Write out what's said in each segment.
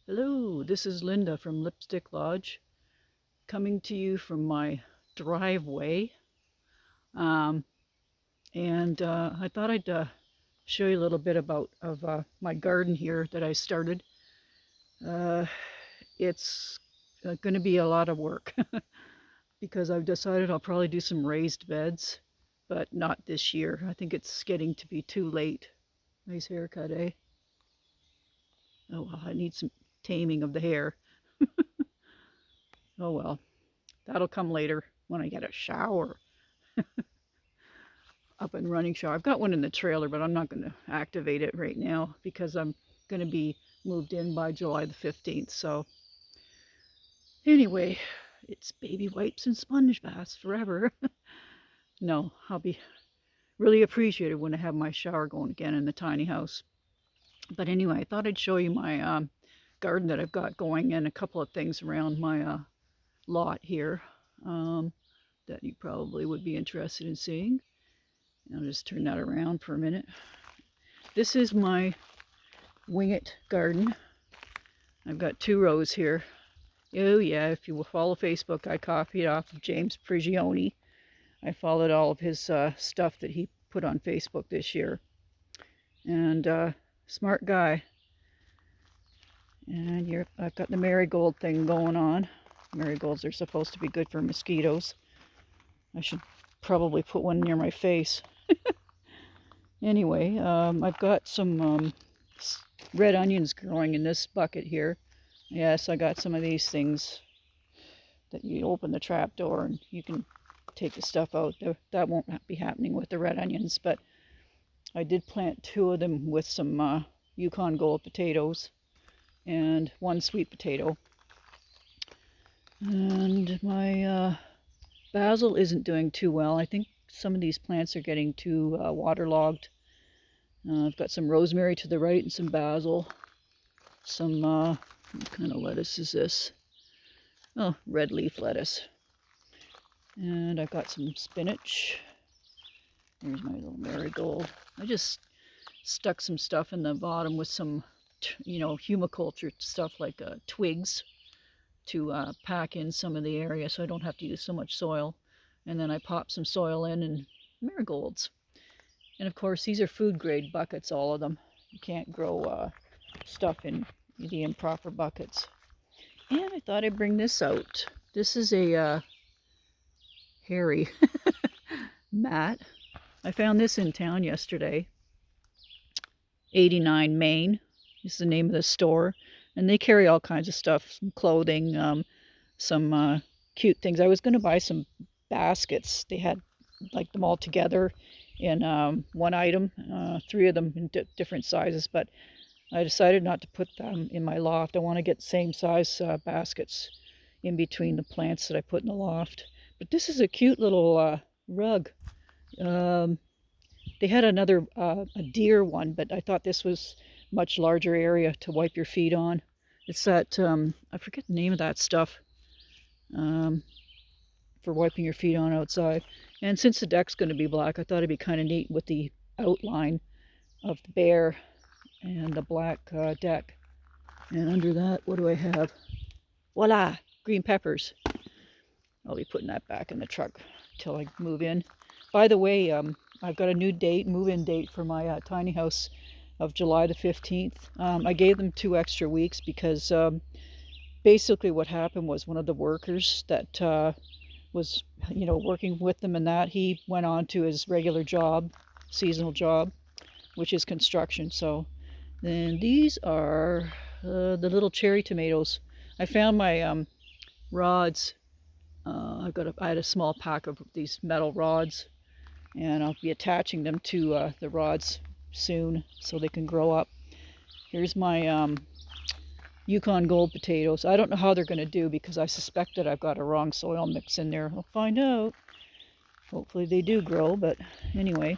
Hello, this is Linda from Lipstick Lodge, coming to you from my driveway. Um, and I thought I'd show you a little bit of my garden here that I started. Uh, it's going to be a lot of work because I've decided I'll probably do some raised beds, but not this year. I think it's getting to be too late. Nice haircut, eh? Oh well, I need some taming of the hair. Oh well, that'll come later when I get a shower. Up and running shower. I've got one in the trailer, but I'm not going to activate it right now because I'm going to be moved in by July the 15th. So anyway, it's baby wipes and sponge baths forever. No, I'll be really appreciated when I have my shower going again in the tiny house. But anyway, I thought I'd show you my garden that I've got going and a couple of things around my lot here that you probably would be interested in seeing. I'll just turn that around for a minute. This is my wing it garden. I've got 2 rows here. Oh yeah, if you will follow Facebook, I copied off of James Prigioni. I followed all of his stuff that he put on Facebook this year. And smart guy. And I've got the marigold thing going on. Marigolds are supposed to be good for mosquitoes. I should probably put one near my face. Anyway, I've got some red onions growing in this bucket here. Yes, I got some of these things that you open the trap door and you can take the stuff out. That won't be happening with the red onions, but I did plant 2 of them with some Yukon Gold potatoes and 1 sweet potato. And my basil isn't doing too well. I think some of these plants are getting too waterlogged. I've got some rosemary to the right and some basil. Some, what kind of lettuce is this? Oh, red leaf lettuce. And I've got some spinach. Here's my little marigold. I just stuck some stuff in the bottom with some, humiculture stuff like twigs to pack in some of the area so I don't have to use so much soil. And then I pop some soil in and marigolds. And of course, these are food grade buckets, all of them. You can't grow stuff in the improper buckets. And I thought I'd bring this out. This is a hairy mat. I found this in town yesterday. 89 Main is the name of the store. And they carry all kinds of stuff, some clothing, some cute things. I was going to buy some baskets. They had like them all together in one item, 3 of them in different sizes, but I decided not to put them in my loft. I want to get same size baskets in between the plants that I put in the loft. But this is a cute little rug. They had another a deer one, but I thought this was much larger area to wipe your feet on. It's that I forget the name of that stuff for wiping your feet on outside. And since the deck's going to be black, I thought it'd be kind of neat with the outline of the bear and the black deck. And under that, what do I have? Voila! Green peppers. I'll be putting that back in the truck till I move in. By the way, I've got a new date, move-in date for my tiny house of July the 15th. I gave them 2 extra weeks because basically what happened was one of the workers that was, working with them and that, he went on to his regular job, seasonal job, which is construction. So then these are the little cherry tomatoes. I found my rods. I had a small pack of these metal rods, and I'll be attaching them to the rods soon so they can grow up. Here's my Yukon Gold potatoes. I don't know how they're going to do because I suspect that I've got a wrong soil mix in there. I'll find out. Hopefully they do grow, but anyway,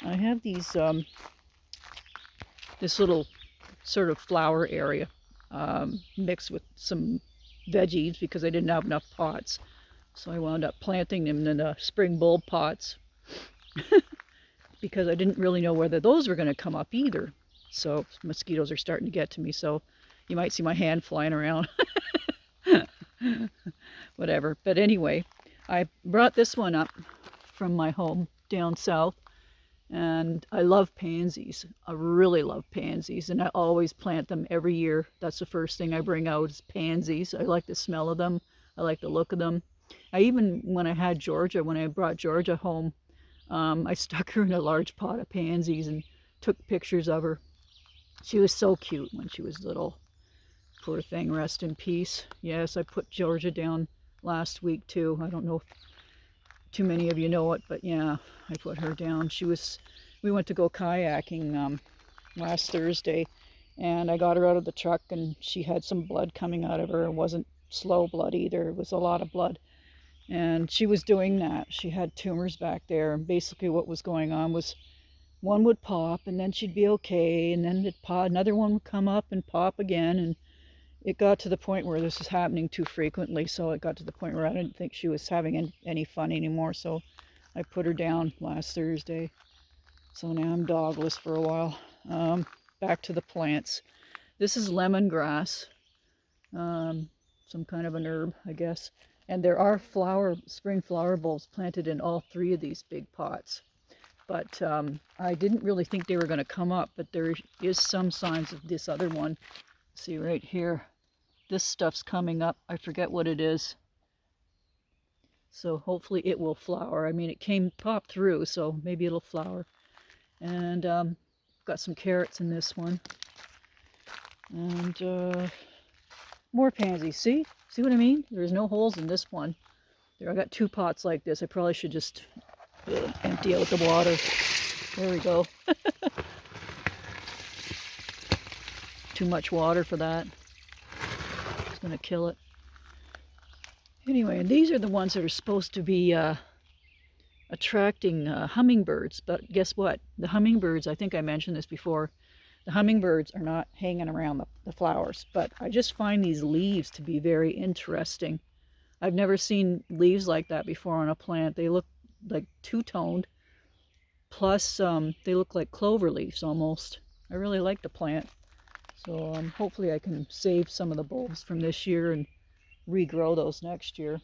I have these this little sort of flower area mixed with some veggies because I didn't have enough pots. So I wound up planting them in the spring bulb pots because I didn't really know whether those were going to come up either. So mosquitoes are starting to get to me. So You might see my hand flying around. Whatever. But anyway, I brought this one up from my home down south, and I love pansies. I really love pansies, and I always plant them every year. That's the first thing I bring out is pansies. I like the smell of them. I like the look of them. I even, when I brought Georgia home, I stuck her in a large pot of pansies and took pictures of her. She was so cute when she was little. Poor thing, rest in peace. Yes, I put Georgia down last week too. I don't know if too many of you know it, but yeah, I put her down. We went to go kayaking last Thursday, and I got her out of the truck, and she had some blood coming out of her. It wasn't slow blood either. It was a lot of blood. And she was doing that. She had tumors back there, and basically what was going on was one would pop, and then she'd be okay, and then another one would come up and pop again, and it got to the point where this was happening too frequently, so it got to the point where I didn't think she was having any fun anymore, so I put her down last Thursday. So now I'm dogless for a while. Back to the plants. This is lemongrass, some kind of an herb, I guess. And there are spring flower bulbs planted in all three of these big pots. But I didn't really think they were going to come up, but there is some signs of this other one. See right here. This stuff's coming up. I forget what it is. So hopefully it will flower. I mean, it popped through, so maybe it'll flower. And got some carrots in this one. And more pansies. See what I mean? There's no holes in this one. There, I got two pots like this. I probably should just empty out the water. There we go. Too much water for that. It's gonna kill it. Anyway, and these are the ones that are supposed to be attracting hummingbirds. But guess what? The hummingbirds, I think I mentioned this before, the hummingbirds are not hanging around the flowers. But I just find these leaves to be very interesting. I've never seen leaves like that before on a plant. They look like two-toned, plus they look like clover leaves almost. I really like the plant. So hopefully I can save some of the bulbs from this year and regrow those next year.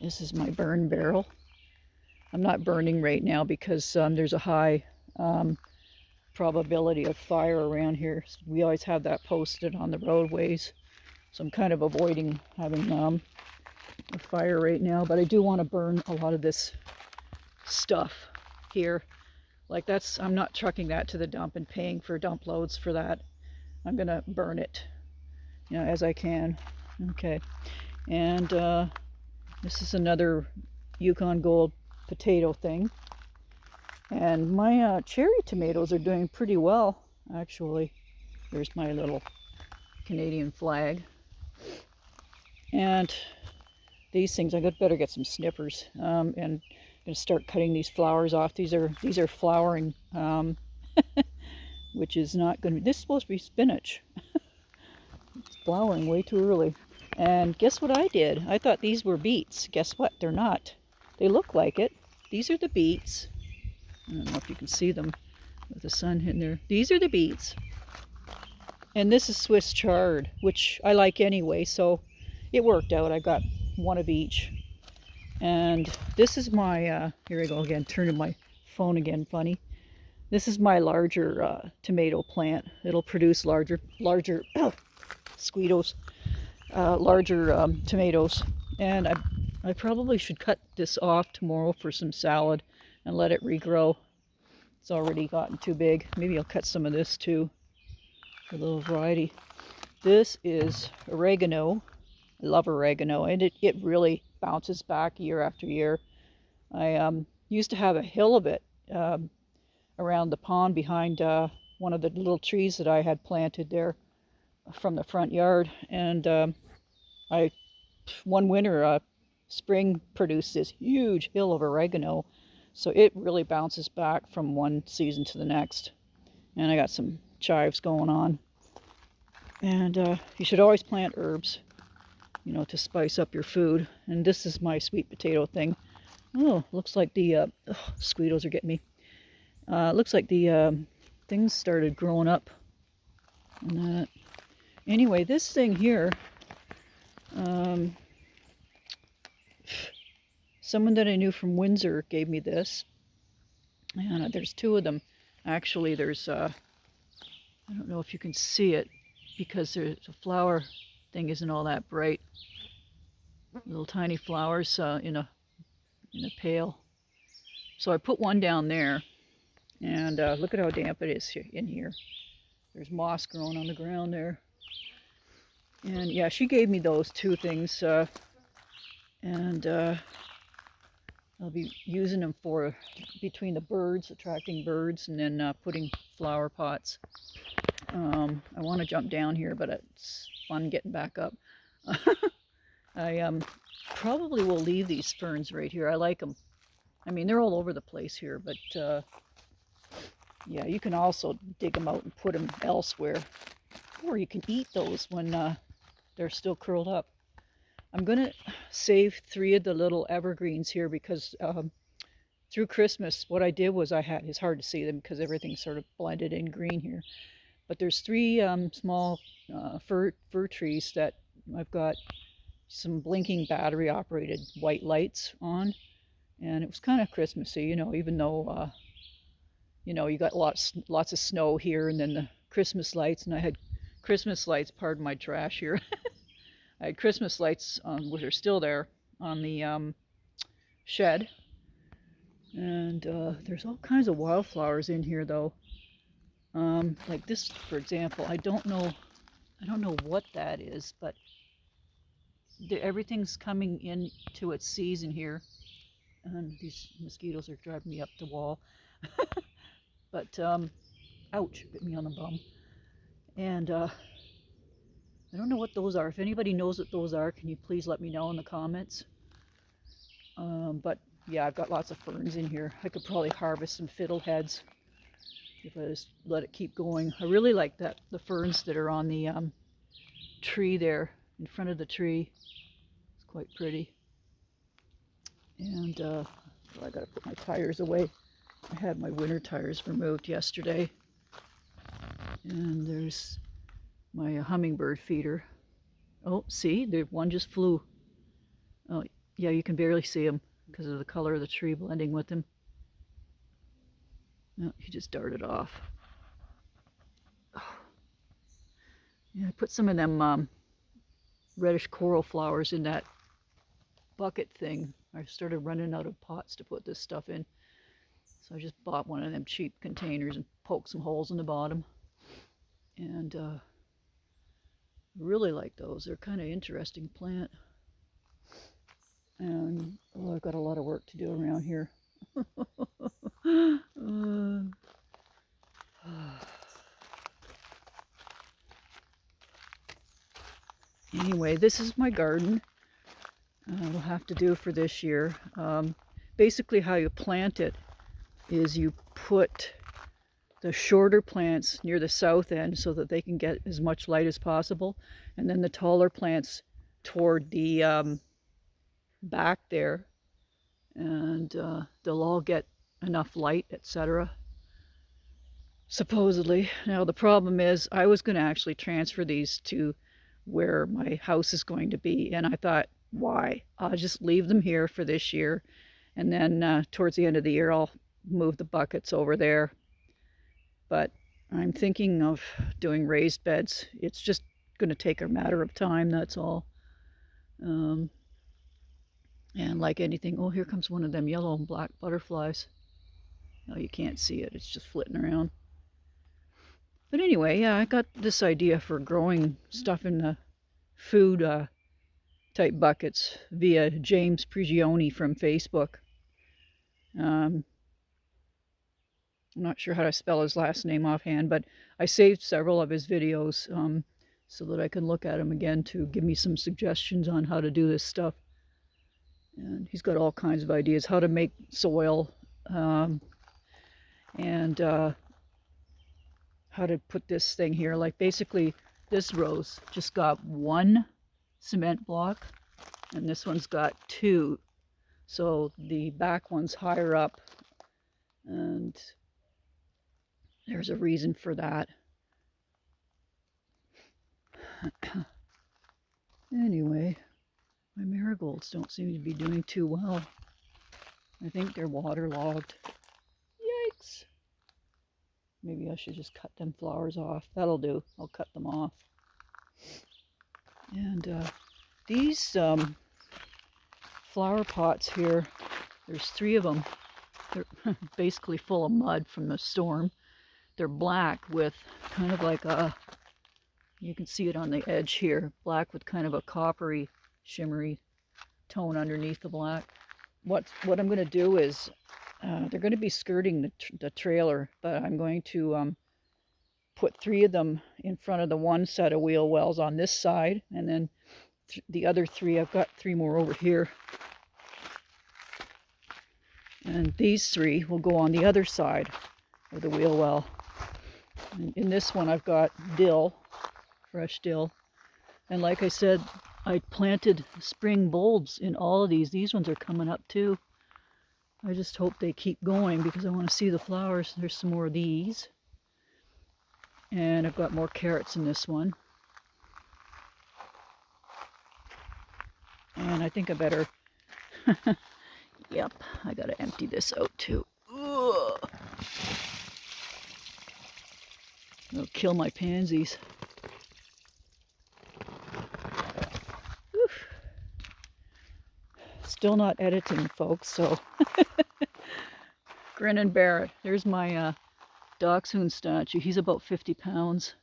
This is my burn barrel. I'm not burning right now because there's a high probability of fire around here. We always have that posted on the roadways. So I'm kind of avoiding having a fire right now, but I do want to burn a lot of this stuff here. Like I'm not trucking that to the dump and paying for dump loads for that. I'm gonna burn it, as I can. Okay, and this is another Yukon Gold potato thing. And my cherry tomatoes are doing pretty well, actually. There's my little Canadian flag. And these things, I better get some snippers. And I'm going to start cutting these flowers off. These are flowering, which is not going to be. This is supposed to be spinach. It's flowering way too early. And guess what I did? I thought these were beets. Guess what? They're not. They look like it. These are the beets. I don't know if you can see them with the sun hitting there. These are the beets. And this is Swiss chard, which I like anyway, so it worked out. I got one of each. And this is my, here I go again, turning my phone again, funny. This is my larger tomato plant. It'll produce larger squeetos, larger tomatoes. And I probably should cut this off tomorrow for some salad and let it regrow. It's already gotten too big. Maybe I'll cut some of this too, for a little variety. This is oregano. I love oregano, and it really bounces back year after year. I used to have a hill of it around the pond behind one of the little trees that I had planted there from the front yard. And one winter, spring produced this huge hill of oregano. So it really bounces back from one season to the next. And I got some chives going on. And you should always plant herbs, to spice up your food. And this is my sweet potato thing. Oh, looks like the squeetos are getting me. Looks like the things started growing up on that. Anyway, this thing here, someone that I knew from Windsor gave me this, and there's two of them. Actually, there's, I don't know if you can see it because there's a flower thing isn't all that bright. Little tiny flowers in a pail. So I put one down there, and look at how damp it is in here. There's moss growing on the ground there. And yeah, she gave me those two things, and I'll be using them for between the birds, attracting birds, and then putting flower pots. I want to jump down here, but it's fun getting back up. I probably will leave these ferns right here. I like them. I mean, they're all over the place here, but yeah, you can also dig them out and put them elsewhere. Or you can eat those when they're still curled up. I'm going to save 3 of the little evergreens here because through Christmas, what I did was it's hard to see them because everything's sort of blended in green here. But there's 3 small fir trees that I've got some blinking battery operated white lights on. And it was kind of Christmassy, you know, even though, you know, you got lots of snow here, and then the Christmas lights, and I had Christmas lights, pardon my trash here. I had Christmas lights, which are still there, on the shed. And there's all kinds of wildflowers in here, though. Like this, for example, I don't know what that is, but everything's coming into its season here. And these mosquitoes are driving me up the wall. But, ouch, bit me on the bum. And I don't know what those are. If anybody knows what those are, can you please let me know in the comments? But yeah, I've got lots of ferns in here. I could probably harvest some fiddleheads if I just let it keep going. I really like the ferns that are on the tree there, in front of the tree. It's quite pretty. And well, I gotta put my tires away. I had my winter tires removed yesterday. And there's my hummingbird feeder. Oh, see, one just flew. Oh, yeah, you can barely see him because of the color of the tree blending with him. No, he just darted off. Oh. Yeah, I put some of them reddish coral flowers in that bucket thing. I started running out of pots to put this stuff in. So I just bought one of them cheap containers and poked some holes in the bottom. And really like those. They're kind of interesting plant. And oh, I've got a lot of work to do around here. Anyway, this is my garden. We'll have to do for this year. Basically how you plant it is you put the shorter plants near the south end so that they can get as much light as possible, and then the taller plants toward the back there, and they'll all get enough light, etc. Supposedly. Now the problem is I was going to actually transfer these to where my house is going to be, and I thought, why? I'll just leave them here for this year, and then towards the end of the year I'll move the buckets over there. But I'm thinking of doing raised beds. It's just going to take a matter of time, that's all. And like anything, oh, here comes one of them yellow and black butterflies. No, you can't see it, it's just flitting around. But anyway, yeah, I got this idea for growing stuff in the food type buckets via James Prigioni from Facebook. I'm not sure how to spell his last name offhand, but I saved several of his videos so that I can look at them again to give me some suggestions on how to do this stuff. And he's got all kinds of ideas, how to make soil, and how to put this thing here. Like basically this rose just got 1 cement block, and this one's got 2. So the back one's higher up, and there's a reason for that. Anyway, my marigolds don't seem to be doing too well. I think they're waterlogged. Yikes! Maybe I should just cut them flowers off. That'll do. I'll cut them off. And these flower pots here, there's 3 of them. They're basically full of mud from the storm. They're black with kind of like a, you can see it on the edge here, black with kind of a coppery, shimmery tone underneath the black. What I'm going to do is, they're going to be skirting the trailer, but I'm going to put 3 of them in front of the one set of wheel wells on this side, and then the other 3, I've got 3 more over here. And these 3 will go on the other side of the wheel well. And in this one I've got dill, fresh dill. And like I said, I planted spring bulbs in all of these. These ones are coming up too. I just hope they keep going because I want to see the flowers. There's some more of these. And I've got more carrots in this one. And I think I better... Yep, I gotta empty this out too. Ugh. It'll kill my pansies. Oof. Still not editing, folks, so... Grin and bear it. There's my dachshund statue. He's about 50 pounds.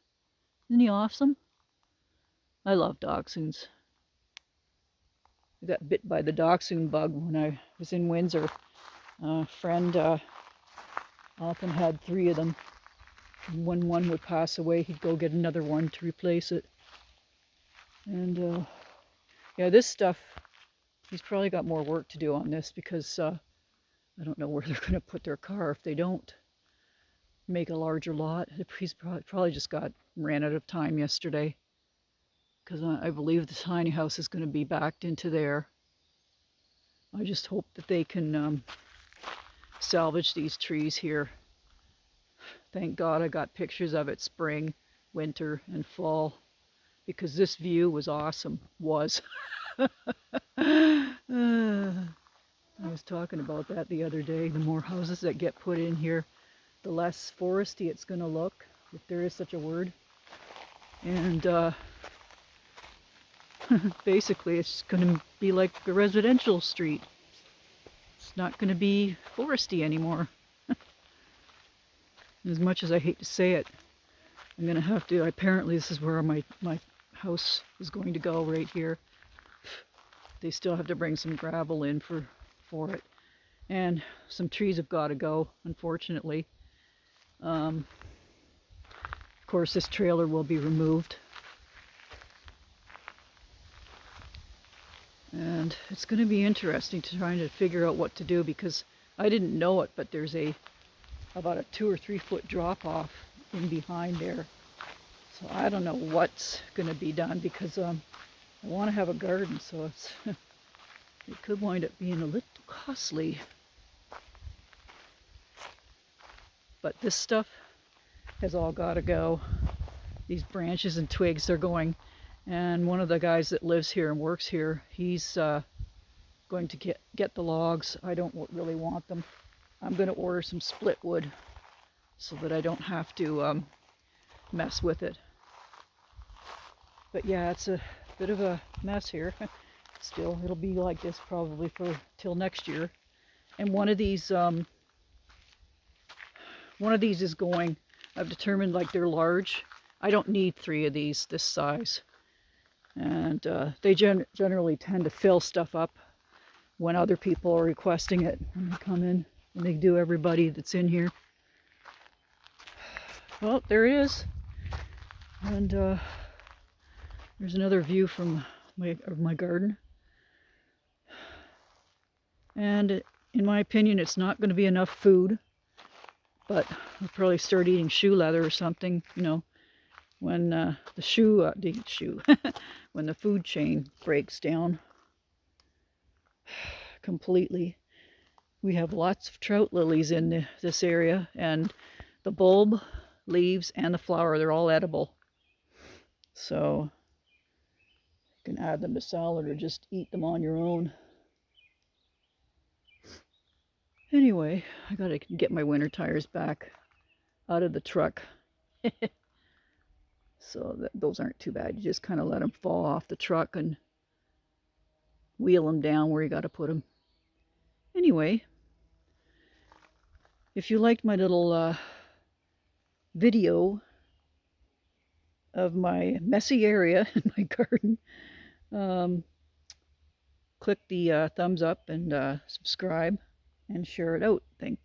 Isn't he awesome? I love dachshunds. I got bit by the dachshund bug when I was in Windsor. A friend often had 3 of them. When one would pass away, he'd go get another one to replace it. And yeah, this stuff, he's probably got more work to do on this because I don't know where they're going to put their car if they don't make a larger lot. He's probably just ran out of time yesterday. Because I believe the tiny house is going to be backed into there. I just hope that they can salvage these trees here. Thank God I got pictures of it spring, winter, and fall. Because this view was awesome. I was talking about that the other day. The more houses that get put in here, the less foresty it's going to look, if there is such a word. And basically it's going to be like a residential street. It's not going to be foresty anymore. As much as I hate to say it, I'm going to have to, apparently this is where my house is going to go, right here. They still have to bring some gravel in for it. And some trees have got to go, unfortunately. Of course, this trailer will be removed. And it's going to be interesting to trying to figure out what to do because I didn't know it, but there's about a 2 or 3 foot drop off in behind there. So I don't know what's going to be done because I want to have a garden, so it could wind up being a little costly. But this stuff has all got to go. These branches and twigs, they're going. And one of the guys that lives here and works here, he's going to get the logs. I don't really want them. I'm going to order some split wood so that I don't have to mess with it. But yeah, it's a bit of a mess here. Still, it'll be like this probably till next year. And one of these is going. I've determined like they're large. I don't need 3 of these this size. And they generally tend to fill stuff up when other people are requesting it. When they come in, and they do everybody that's in here. Well, there it is. And there's another view from my garden. And in my opinion, it's not going to be enough food. But I'll probably start eating shoe leather or something, you know, when when the food chain breaks down completely. We have lots of trout lilies in this area, and the bulb, leaves, and the flower, they're all edible. So You can add them to salad or just eat them on your own. Anyway, I gotta get my winter tires back out of the truck. So those aren't too bad. You just kind of let them fall off the truck and wheel them down where you got to put them. Anyway, if you liked my little video of my messy area in my garden, click the thumbs up and subscribe and share it out. Thank